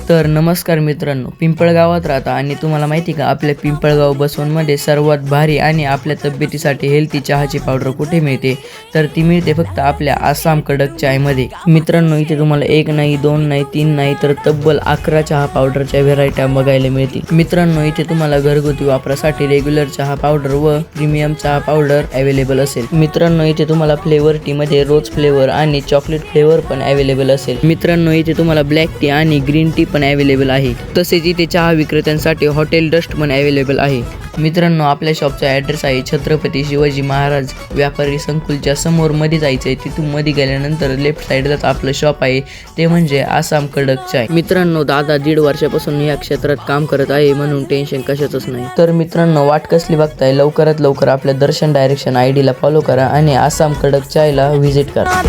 तर नमस्कार मित्रांनो, पिंपळगावात राहता आणि तुम्हाला माहिती का आपल्या पिंपळगाव बसवनमध्ये सर्वात भारी आणि आपल्या तब्येतीसाठी हेल्थी चहाची पावडर कुठे मिळते? तर ती मिळते फक्त आपल्या आसाम कडक चायमध्ये। मित्रांनो, इथे तुम्हाला एक नाही, दोन नाही, तीन नाही तर तब्बल 11 चहा पावडरच्या व्हेरायट्या बघायला मिळतील। मित्रांनो, इथे तुम्हाला घरगुती वापरासाठी रेग्युलर चहा पावडर व प्रीमियम चहा पावडर अवेलेबल असेल। मित्रांनो, इथे तुम्हाला फ्लेवर टी मध्ये रोज फ्लेवर आणि चॉकलेट फ्लेवर पण अवेलेबल असेल। मित्रांनो, इथे तुम्हाला ब्लॅक टी आणि ग्रीन टी पण अवेलेबल आहे। तसेच इथे चहा विक्रेत्यांसाठी हॉटेल डस्ट पण अवेलेबल आहे। मित्रांनो, आपल्या शॉपचा ॲड्रेस आहे छत्रपती शिवाजी महाराज व्यापारी संकुलच्या समोर मध्ये जायचं आहे। तिथून मध्ये गेल्यानंतर लेफ्ट साईडलाच आपलं शॉप आहे, ते म्हणजे आसाम कडक चाय। मित्रांनो, दादा 1.5 वर्षापासून या क्षेत्रात काम करत आहे, म्हणून टेन्शन कशाचंच नाही। तर मित्रांनो, वाट कसली बघताय? लवकरात लवकर आपल्या दर्शन डायरेक्शन ID ला फॉलो करा आणि आसाम कडक चायला व्हिजिट करा।